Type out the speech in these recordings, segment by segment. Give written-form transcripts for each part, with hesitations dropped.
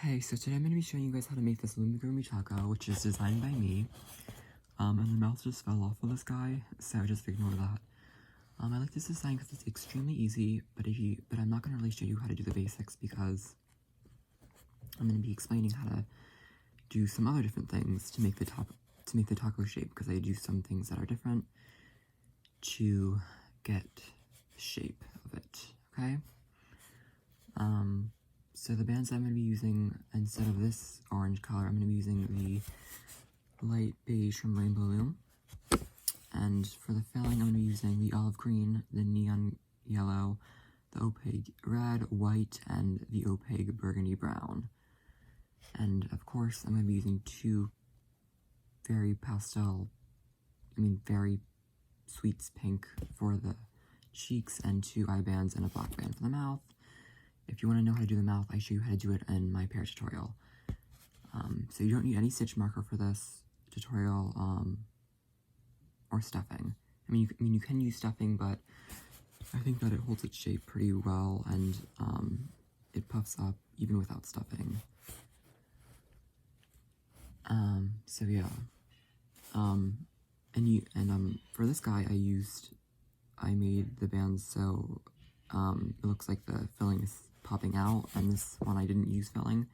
Hey, so today I'm going to be showing you guys how to make this Loomigurumi taco, which is designed by me. And the mouth just fell off of this guy, so just ignore that. I like this design because it's extremely easy, but I'm not going to really show you how to do the basics because I'm going to be explaining how to do some other different things to make the taco shape, because I do some things that are different to get the shape of it, okay? So the bands I'm going to be using, instead of this orange color, I'm going to be using the light beige from Rainbow Loom. And for the filling, I'm going to be using the olive green, the neon yellow, the opaque red, white, and the opaque burgundy brown. And of course, I'm going to be using two very very sweets pink for the cheeks, and two eye bands and a black band for the mouth. If you want to know how to do the mouth, I show you how to do it in my pear tutorial. So you don't need any stitch marker for this tutorial, or stuffing. You can use stuffing, but I think that it holds its shape pretty well, and it puffs up even without stuffing. So yeah. For this guy, I made the bands so it looks like the filling is popping out, and this one I didn't use filling,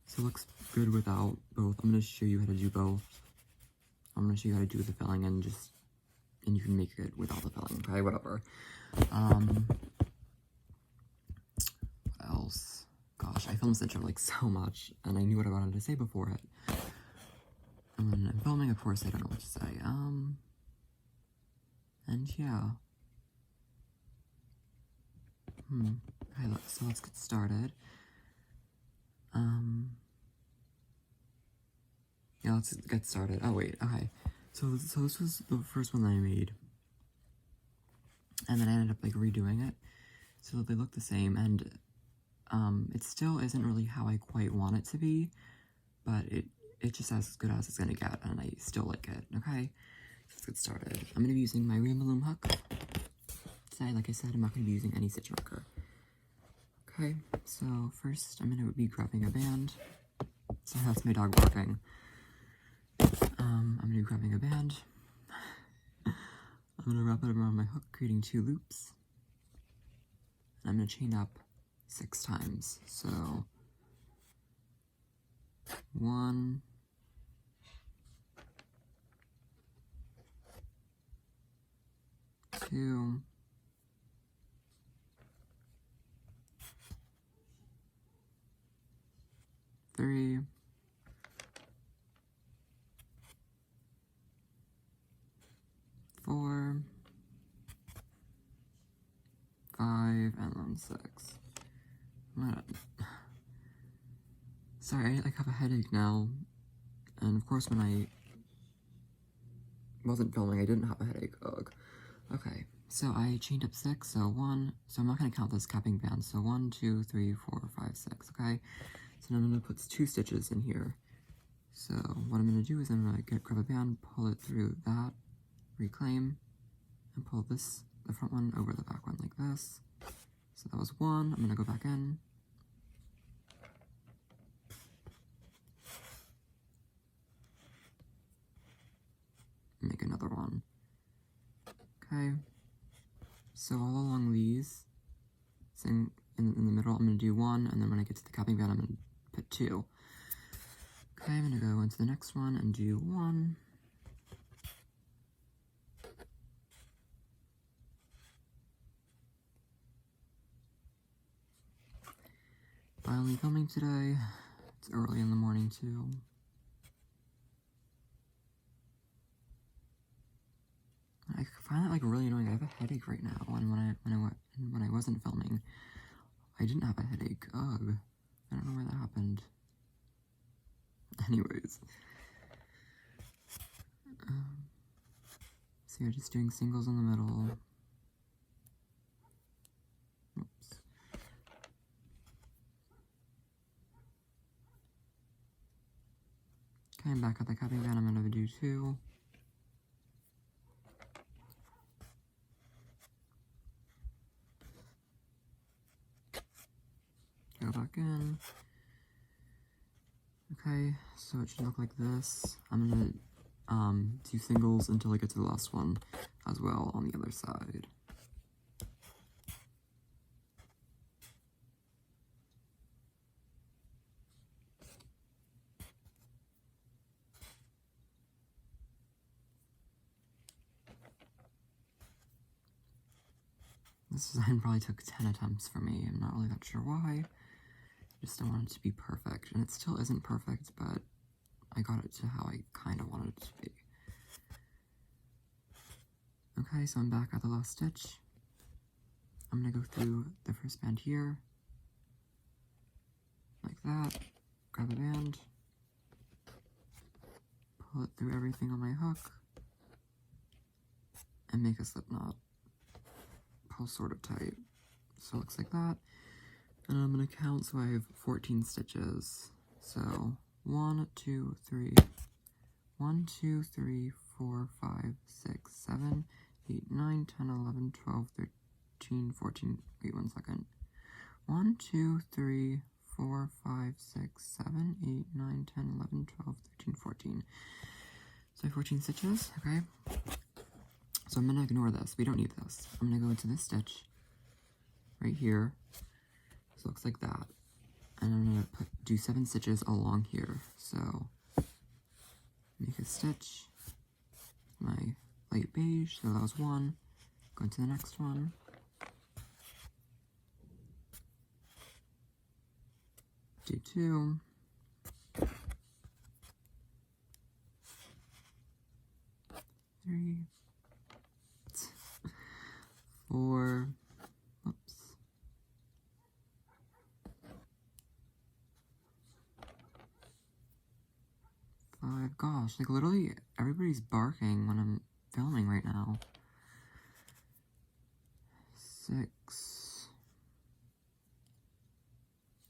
so it looks good without both. I'm going to show you how to do both. I'm going to show you how to do the filling, and you can make it without the filling, okay, whatever. What else? Gosh, I filmed this intro like so much, and I knew what I wanted to say before it. And when I'm filming, of course, I don't know what to say. And yeah. Okay, so let's get started. Yeah, let's get started. Oh, wait, okay. So this was the first one that I made. And then I ended up, like, redoing it, so that they look the same, and, it still isn't really how I quite want it to be, but it's just as good as it's gonna get, and I still like it, okay? Let's get started. I'm gonna be using my Rainbow Loom hook. Today, like I said, I'm not gonna be using any stitch marker. Okay, so first I'm gonna be grabbing a band. So that's my dog barking. I'm gonna be grabbing a band. I'm gonna wrap it around my hook, creating 2 loops. And I'm gonna chain up 6 times. So 1, 2, 3, 4, 5, and then 6. Sorry, I have a headache now, and of course when I wasn't filming, I didn't have a headache. Ugh. Okay, so I chained up 6, so I'm not going to count this capping band, so 1, 2, 3, 4, 5, 6, okay? So now I'm going to put 2 stitches in here. So what I'm going to do is I'm going to grab a band, pull it through that, reclaim, and pull the front one over the back one like this. So that was 1, I'm going to go back in. Make another one. Okay, so all along these, in the middle, I'm going to do 1, and then when I get to the capping band, I'm going to put 2. Okay, I'm going to go into the next one and do 1. Finally filming today. It's early in the morning too. I find that like really annoying. I have a headache right now, and when I wasn't filming, I didn't have a headache. Ugh, I don't know why that happened. Anyways, so you're just doing singles in the middle. Oops. Okay, I'm back at the capping band. I'm gonna do 2. Go back in. Okay, so it should look like this. I'm gonna do singles until I get to the last one as well on the other side. This design probably took 10 attempts for me. I'm not really that sure why. I just don't want it to be perfect. And it still isn't perfect, but I got it to how I kind of wanted it to be. Okay, so I'm back at the last stitch. I'm going to go through the first band here, like that, grab a band, pull it through everything on my hook, and make a slip knot. Pull sort of tight, so it looks like that. And I'm going to count, so I have 14 stitches. So 1, 2, 3, 1, 2, 3, 4, 5, 6, 7, 8, 9, 10, 11, 12, 13, 14, wait 1 second. 1, 2, 3, 4, 5, 6, 7, 8, 9, 10, 11, 12, 13, 14. So I have 14 stitches, okay? So I'm going to ignore this. We don't need this. I'm going to go into this stitch right here. So it looks like that. And I'm going to do 7 stitches along here. So make a stitch, my light beige, so that was 1. Go into the next one. Do 2. 3. 4. Oops. 5. Gosh, like literally everybody's barking when I'm filming right now. 6.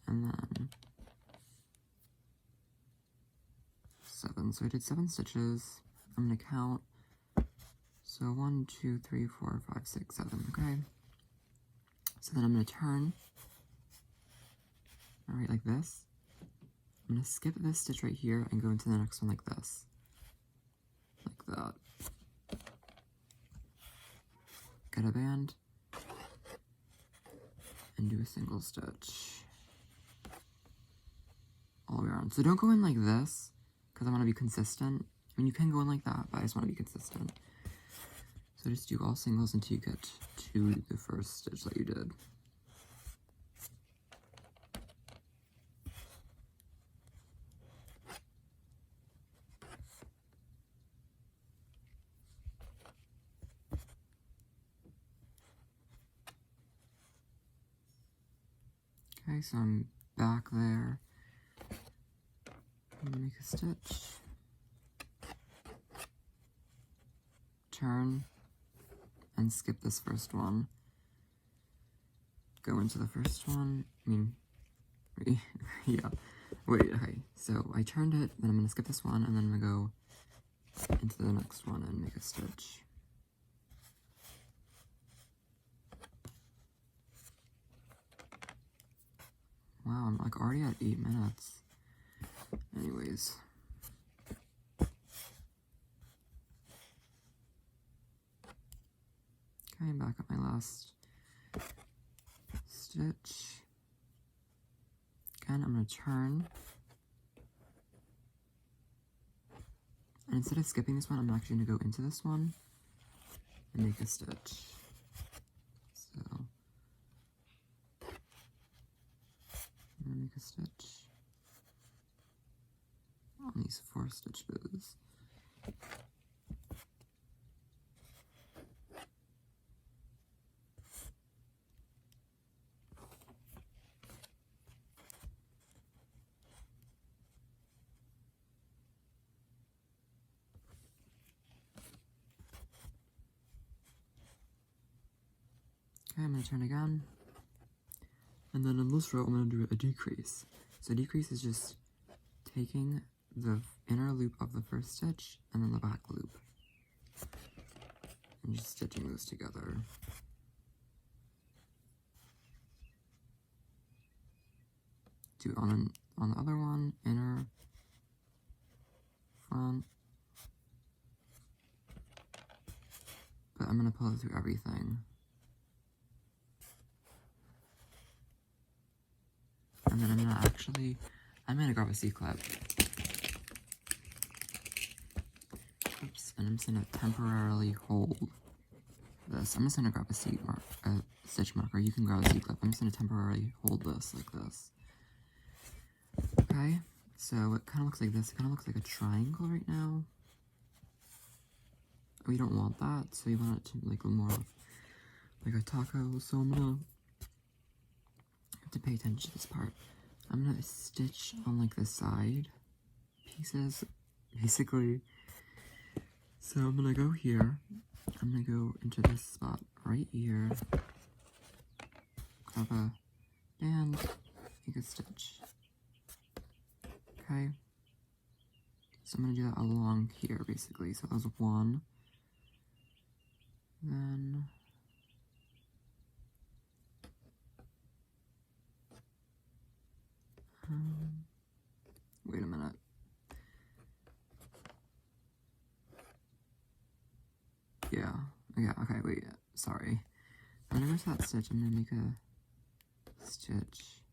And then 7. So I did 7 stitches. I'm going to count. So 1, 2, 3, 4, 5, 6, 7. Okay. So then I'm going to turn. Alright, like this. I'm going to skip this stitch right here and go into the next one like this. Like that. Get a band. And do a single stitch. All the way around. So don't go in like this, because I want to be consistent. I mean, you can go in like that, but I just want to be consistent. So just do all singles until you get to the first stitch that you did. Okay, so I'm back there. I'm gonna make a stitch. Turn. And skip this first one. Go into the first one. I mean, yeah. Wait, okay. So I turned it, then I'm gonna skip this one, and then I'm gonna go into the next one and make a stitch. Wow, I'm like already at 8 minutes. Anyways. Okay, back at my last stitch. Again, I'm going to turn. And instead of skipping this one, I'm actually going to go into this one and make a stitch. So, I'm going to make a stitch on these 4 stitches. Okay, I'm going to turn again. And then in this row, I'm going to do a decrease. So decrease is just taking the inner loop of the first stitch and then the back loop. And just stitching those together. Do it on the other one, inner, front. But I'm gonna pull it through everything. And then I'm gonna grab a C-clip. Oops, and I'm just gonna temporarily hold this. I'm just gonna grab a stitch marker. You can grab a C-clip. I'm just gonna temporarily hold this like this. Okay, so it kind of looks like this. It kind of looks like a triangle right now. We don't want that, so you want it to like look more like a taco. So I'm gonna have to pay attention to this part. I'm gonna stitch on like the side pieces, basically. So I'm gonna go here. I'm gonna go into this spot right here. Grab a band, make a stitch. Okay. So I'm gonna do that along here, basically. So that was one. Then wait a minute. Yeah, okay, wait, sorry. Whenever that stitch, I'm gonna make a stitch.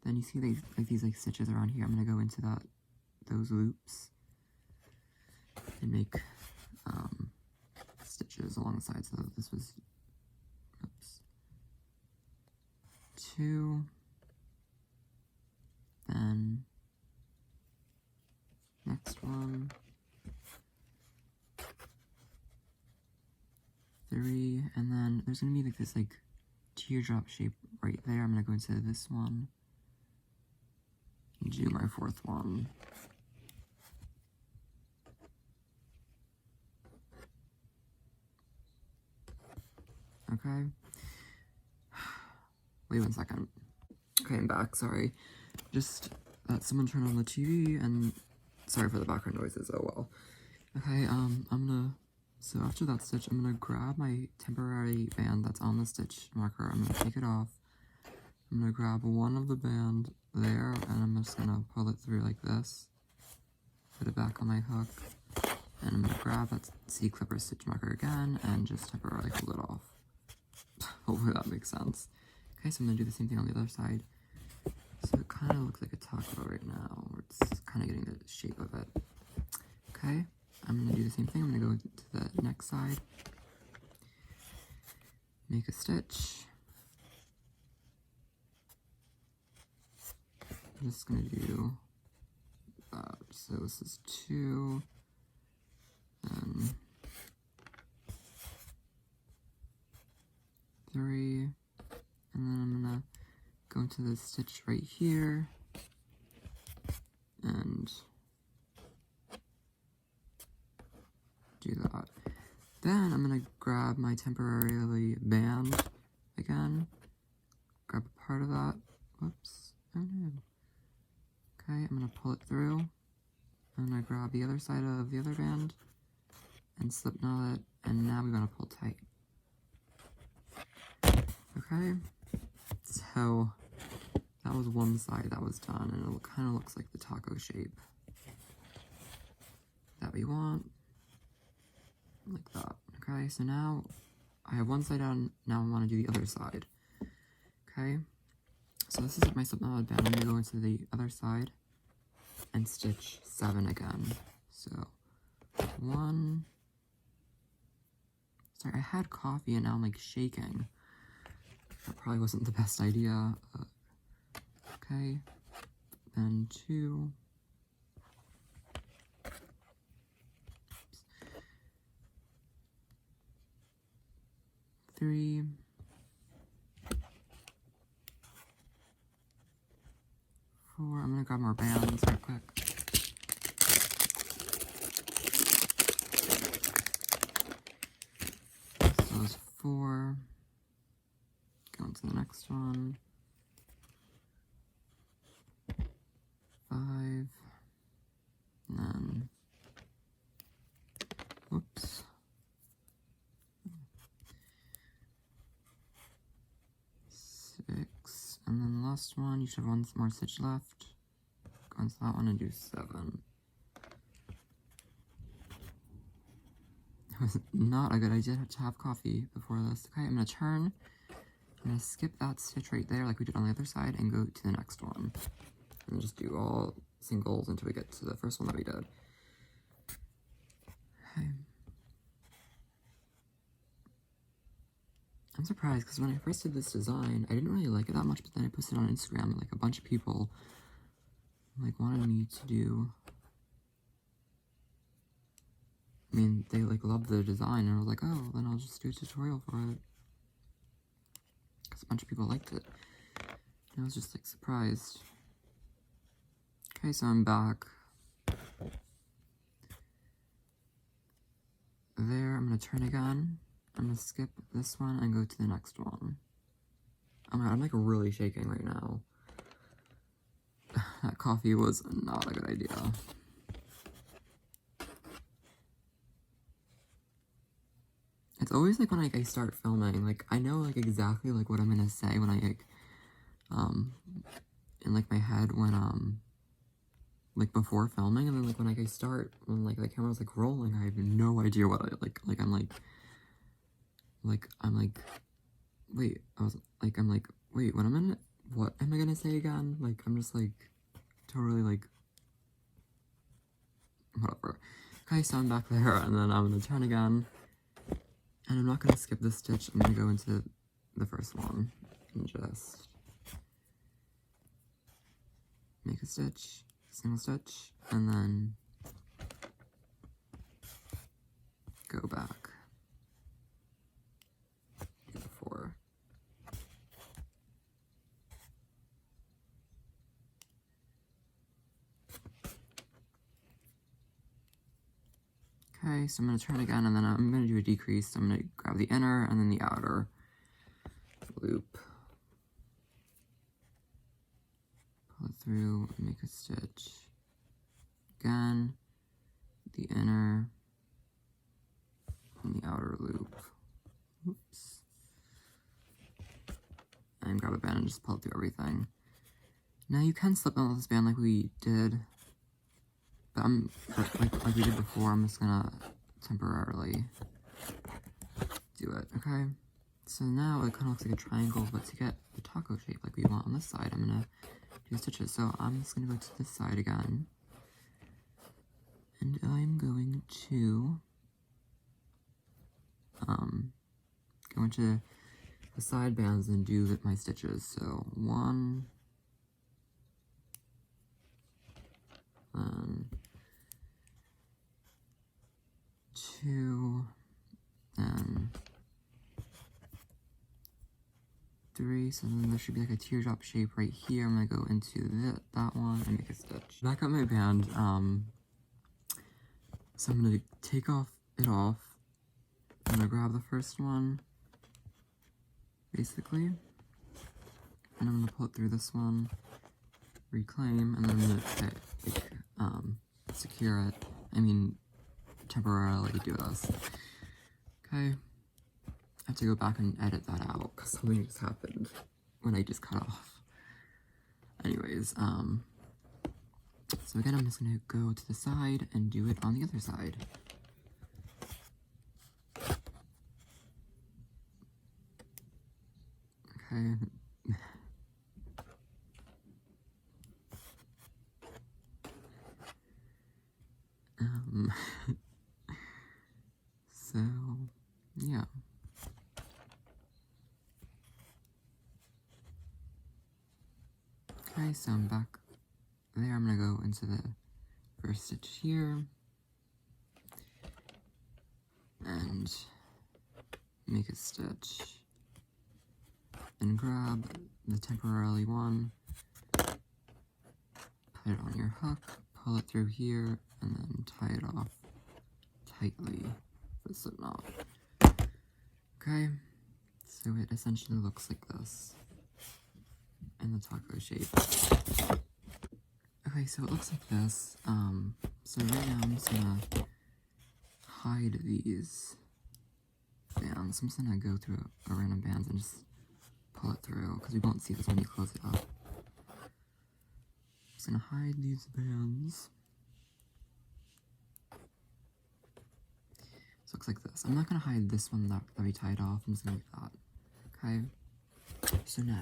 Then you see these stitches around here. I'm gonna go into those loops and make stitches along the sides. So this was, oops, 2, then next one, 3, and then there's gonna be like this teardrop shape right there. I'm gonna go into this one and do my 4th one. Okay. Wait 1 second. Okay, I'm back. Sorry. Just someone turned on the TV, and sorry for the background noises. Oh well. Okay. So after that stitch, I'm gonna grab my temporary band that's on the stitch marker. I'm gonna take it off. I'm gonna grab one of the band there, and I'm just gonna pull it through like this. Put it back on my hook, and I'm gonna grab that C-clipper stitch marker again, and just temporarily hold it off. Hopefully that makes sense. Okay, so I'm gonna do the same thing on the other side. So it kind of looks like a taco right now, or it's kind of getting the shape of it. Okay, I'm gonna do the same thing. I'm gonna go to the next side, make a stitch. I'm just gonna do that. So this is 2, and 3, and then I'm gonna go into the stitch right here, and do that. Then I'm gonna grab my temporarily band again, grab a part of that. Whoops, oh no. Okay, I'm gonna pull it through. I'm gonna grab the other side of the other band and slip knot it, and now we want to pull tight. Okay, so that was one side that was done, and it kind of looks like the taco shape that we want, like that. Okay, so now I have one side done, now I want to do the other side. Okay, so this is my slip knotted band. I'm going to go into the other side and stitch 7 again. So 1, sorry, I had coffee and now I'm like shaking. That probably wasn't the best idea. Okay, then 2, 3, 4. I'm gonna grab more bands real quick. So there's 4. Go into the next one. 5. And then, whoops. 6. And then the last one, you should have one more stitch left. Go into that one and do 7. It was not a good idea to have coffee before this. Okay, I'm gonna turn. I'm gonna skip that stitch right there like we did on the other side and go to the next one. And just do all singles until we get to the first one that we did. Okay. I'm surprised because when I first did this design, I didn't really like it that much, but then I posted it on Instagram and like a bunch of people like wanted me to do, I mean, they like loved the design and I was like, oh, then I'll just do a tutorial for it. Because a bunch of people liked it. And I was just like surprised. Okay, so I'm back. There, I'm gonna turn again. I'm gonna skip this one and go to the next one. Oh my god, I'm like really shaking right now. That coffee was not a good idea. It's always like when like I start filming, like I know like exactly like what I'm gonna say when I like in like my head when like before filming, and then like when like I start, when like the camera's like rolling, I have no idea what I like I'm like wait, I'm like wait, what am I gonna say again? Like I'm just like totally like whatever. Okay, so I'm back there, and then I'm gonna turn again. And I'm not going to skip this stitch, I'm going to go into the first one and just make a stitch, single stitch, and then go back to before. Okay, so I'm going to turn again, and then I'm going to do a decrease. So I'm going to grab the inner and then the outer loop, pull it through, make a stitch. Again, the inner and the outer loop. Oops. And grab a band and just pull it through everything. Now you can slip on this band like we did, but like we did before. I'm just gonna temporarily do it. Okay. So now it kind of looks like a triangle, but to get the taco shape like we want on this side, I'm gonna do stitches. So I'm just gonna go to this side again, and I'm going to go into the side bands and do my stitches. So 1, then 2, and 3. So then there should be like a teardrop shape right here. I'm gonna go into that one and make a stitch. Back up my band. So I'm gonna take it off. I'm gonna grab the first one, basically, and I'm gonna pull it through this one, reclaim, and then I'm gonna secure it. I mean, temporarily do this. Okay. I have to go back and edit that out because something just happened when I just cut off. Anyways, so again, I'm just gonna go to the side and do it on the other side. Okay. So, yeah. Okay, so I'm back there. I'm gonna go into the first stitch here and make a stitch and grab the temporarily one, put it on your hook, pull it through here, and then tie it off tightly with a slip knot. Okay, so it essentially looks like this in the taco shape. Okay, so it looks like this. So right now I'm just gonna hide these bands. I'm just gonna go through a random bands and just pull it through because we won't see this when you close it up. Just gonna hide these bands. So looks like this. I'm not gonna hide this one that we tied off. I'm just gonna leave that. Okay. So now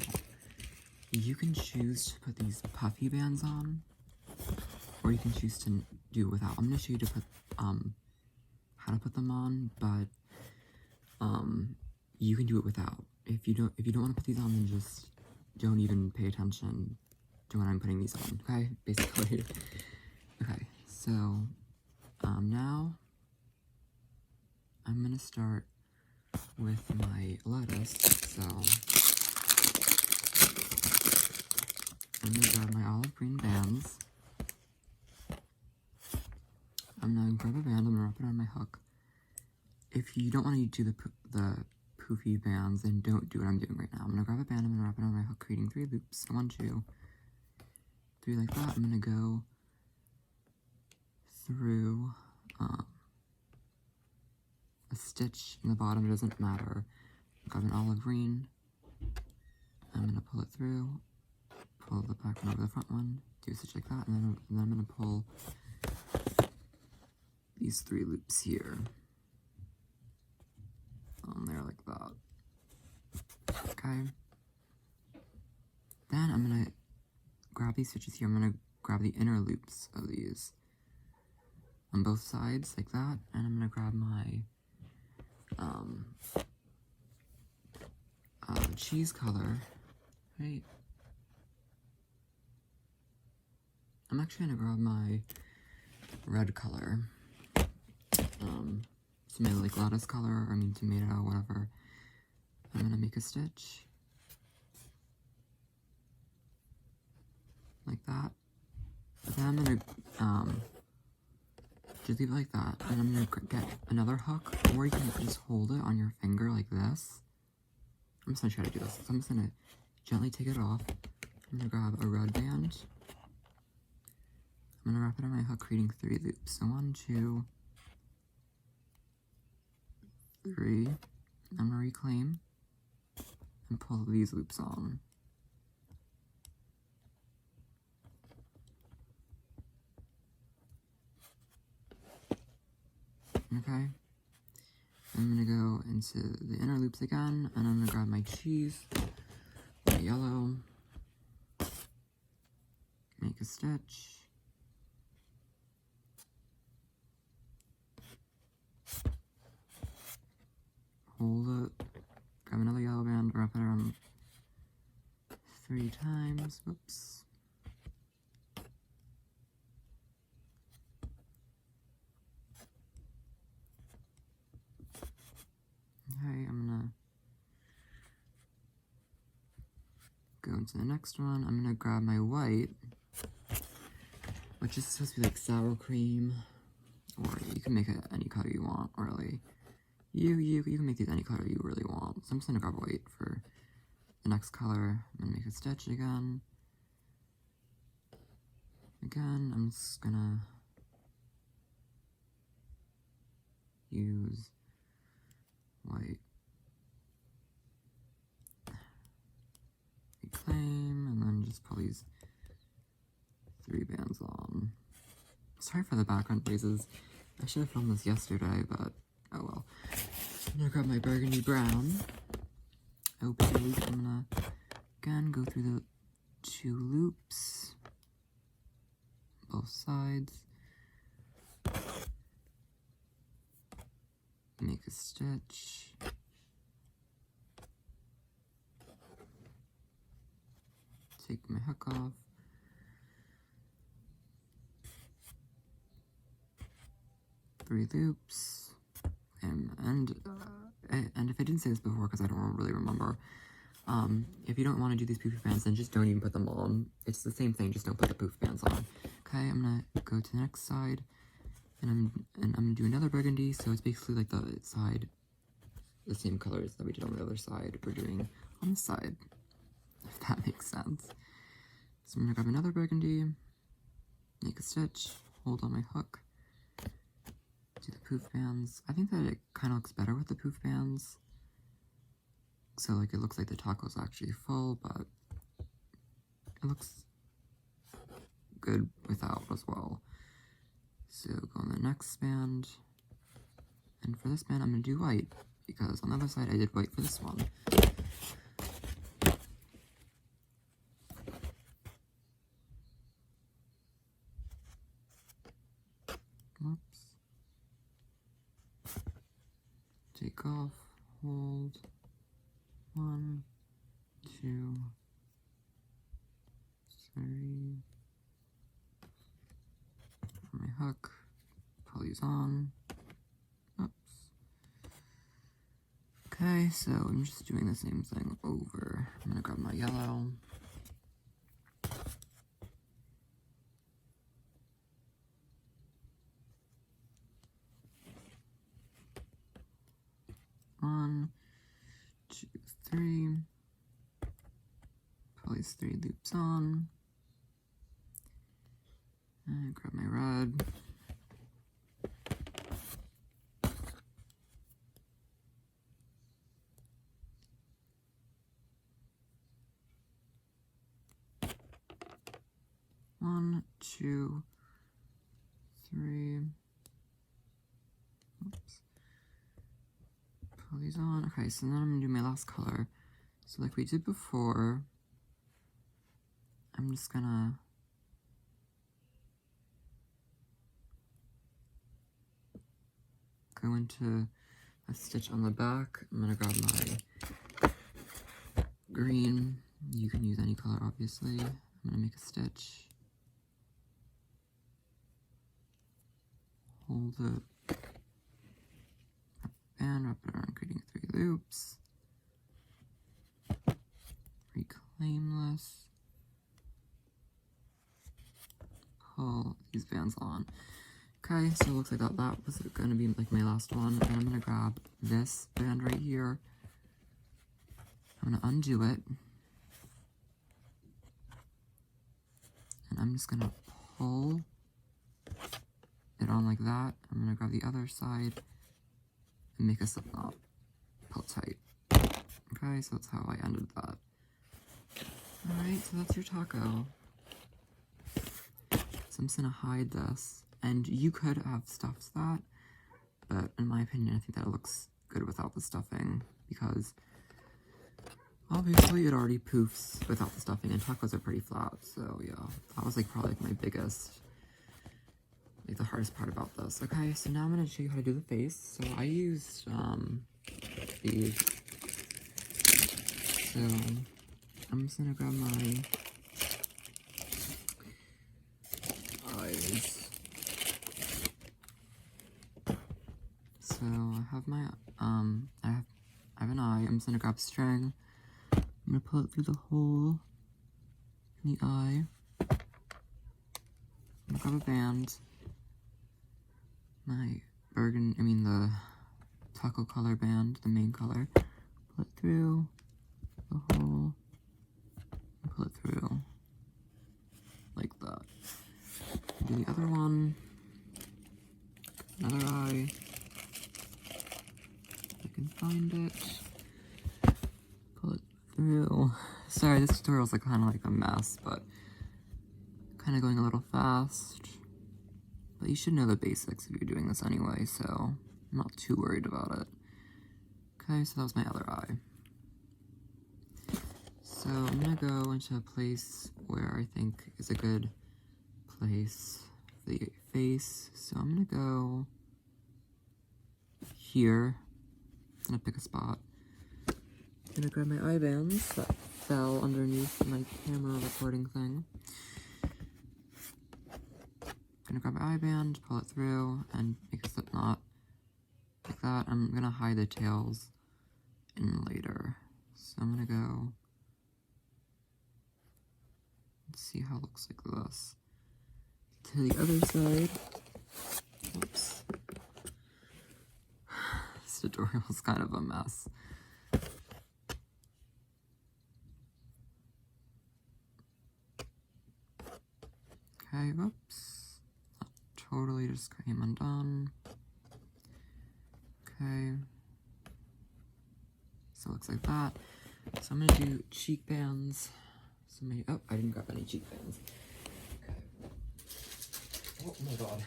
you can choose to put these puffy bands on, or you can choose to do it without. I'm gonna show you to put how to put them on, but you can do it without. If you don't want to put these on, then just don't even pay attention to when I'm putting these on. Okay, basically. Okay, so now I'm gonna start with my lettuce. So I'm gonna grab my olive green bands. I'm gonna grab a band. I'm gonna wrap it on my hook. If you don't want to do the poofy bands, then don't do what I'm doing right now. I'm gonna grab a band. I'm gonna wrap it on my hook, creating 3 loops. 1, 2, 3 like that. I'm gonna go through a stitch in the bottom. It doesn't matter. Grab an olive green. I'm gonna pull it through. Pull the back one over the front one. Do a stitch like that, and then I'm gonna pull these 3 loops here on there like that. Okay. Then I'm gonna grab these stitches here. I'm gonna grab the inner loops of these on both sides like that, and I'm gonna grab my cheese color. Right. I'm actually gonna grab my red color. So my like lettuce color, I mean tomato, whatever. I'm gonna make a stitch like that. But then I'm gonna just leave it like that, and I'm gonna get another hook, or you can just hold it on your finger like this. I'm just gonna try to do this. So I'm just gonna gently take it off. I'm gonna grab a red band. I'm gonna wrap it on my hook, creating 3 loops. So 1, 2, 3. I'm gonna reclaim and pull these loops on. Okay. I'm gonna go into the inner loops again, and I'm gonna grab my cheese, my yellow, make a stitch, hold it, grab another yellow band, wrap it around 3 times, whoops. Okay, I'm gonna go into the next one. I'm gonna grab my white, which is supposed to be like sour cream, or you can make it any color you want, really. You can make these any color you really want. So I'm just gonna grab white for the next color. I'm gonna make a stitch again. I'm just gonna use white. Reclaim, and then just pull these 3 bands on. Sorry for the background noises. I should have filmed this yesterday, but oh well. I'm gonna grab my burgundy brown. Okay, I'm gonna again go through the 2 loops, both sides. Make a stitch. Take my hook off. Three loops. And if I didn't say this before, because I don't really remember, if you don't want to do these poofy bands, then just don't even put them on. It's the same thing, just don't put the poof bands on. Okay, I'm gonna go to the next side, and I'm gonna do another burgundy, so it's basically like the side, the same colors that we did on the other side, we're doing on this side, if that makes sense. So I'm gonna grab another burgundy, make a stitch, hold on my hook, do the poof bands. I think that it kind of looks better with the poof bands. So like it looks like the taco's actually full, but it looks good without as well. So go on the next band, And for this band, I'm going to do white, because on the other side, I did white for this one. Whoops. Take off, hold, 1, 2, 3. For my hook, pull these on. Oops. Okay, so I'm just doing the same thing over. I'm gonna grab my yellow. One, 2, 3. Pull these 3 loops on. And grab my red. One, 2, 3. Oops. Pull these on. Okay, so then I'm gonna do my last color. So like we did before, I'm just gonna go into a stitch on the back. I'm gonna grab my green. You can use any color, obviously. I'm gonna make a stitch. Hold it. And wrap it around, creating 3 loops. Reclaim this. Pull these bands on. Okay, so it looks like that was going to be like my last one. And I'm going to grab this band right here. I'm going to undo it. And I'm just going to pull it on like that. I'm going to grab the other side and make a slip knot. Pull tight. Okay, so that's how I ended that. Alright, so that's your taco. So I'm just going to hide this. And you could have stuffed that, but in my opinion, I think that it looks good without the stuffing, because obviously it already poofs without the stuffing, and tacos are pretty flat, so yeah, that was like probably like my biggest, like the hardest part about this. Okay, so now I'm going to show you how to do the face. So I used these, so I'm just going to grab my eyes. So I have my, I have an eye. I'm just gonna grab string. I'm gonna pull it through the hole in the eye. I'm gonna grab a band. My the taco color band, the main color. Pull it through the hole and pull it through like that. Do the other one. Another eye. I can find it. Pull it through. Sorry, this tutorial is like kind of like a mess, but kind of going a little fast. But you should know the basics if you're doing this anyway, so I'm not too worried about it. Okay, so that was my other eye. So I'm gonna go into a place where I think is a good place for the face. So I'm gonna go here. I'm gonna pick a spot. I'm gonna grab my eye bands that fell underneath my camera recording thing. I'm gonna grab my eye band, pull it through, and make a slip knot like that. I'm gonna hide the tails in later. So I'm gonna go, let's see how it looks like this. To the other side. Whoops. This tutorial is kind of a mess. Okay, whoops. That totally just came undone. Okay. So it looks like that. So I'm gonna do cheek bands. So oh, I didn't grab any cheek bands. Okay. Oh my god.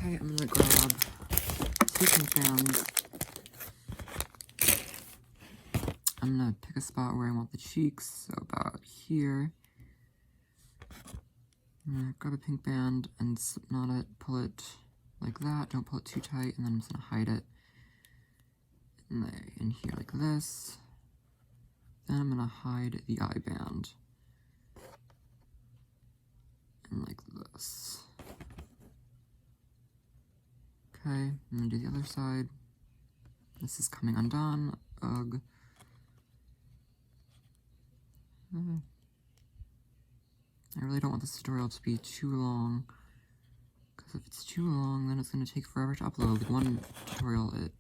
Okay, I'm gonna grab 2 pink bands. I'm gonna pick a spot where I want the cheeks, so about here. I'm gonna grab a pink band and slip knot it, pull it like that, don't pull it too tight, and then I'm just gonna hide it in here like this. Then I'm gonna hide the eye band. And like this. Okay, I'm gonna do the other side. This is coming undone. Ugh. I really don't want this tutorial to be too long, because if it's too long, then it's going to take forever to upload. Like one tutorial, it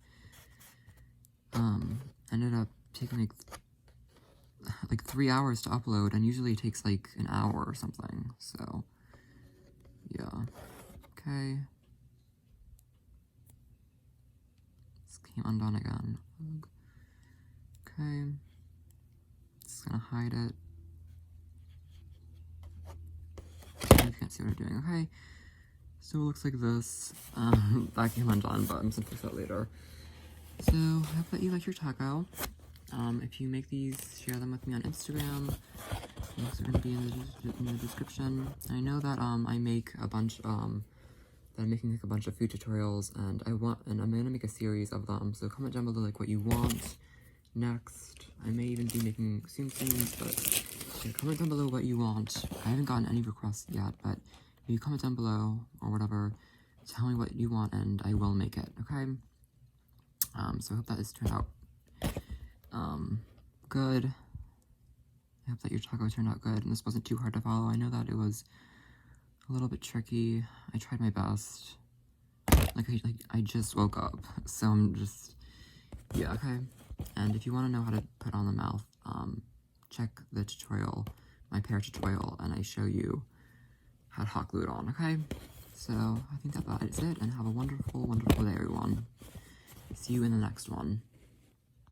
ended up taking like 3 hours to upload, and usually it takes like an hour or something. So yeah, okay. This came undone again. Okay, just gonna hide it. You can't see what I'm doing. Okay, so it looks like this. That came undone, but I'm just gonna fix that later. So I hope that you like your taco. If you make these, share them with me on Instagram. Links are gonna be in the description. I know that I make a bunch that I'm making like a bunch of food tutorials, and I'm gonna make a series of them. So comment down below like what you want next. I may even be making soon, but yeah, comment down below what you want. I haven't gotten any requests yet, but if you comment down below or whatever, tell me what you want and I will make it, okay? So I hope that has turned out good. I hope that your taco turned out good and this wasn't too hard to follow. I know that it was a little bit tricky. I tried my best. I just woke up, so I'm just, yeah, okay. And if you want to know how to put on the mouth, check the tutorial, my pear tutorial, and I show you how to hot glue it on, okay? So I think that is it, and have a wonderful, wonderful day, everyone. See you in the next one.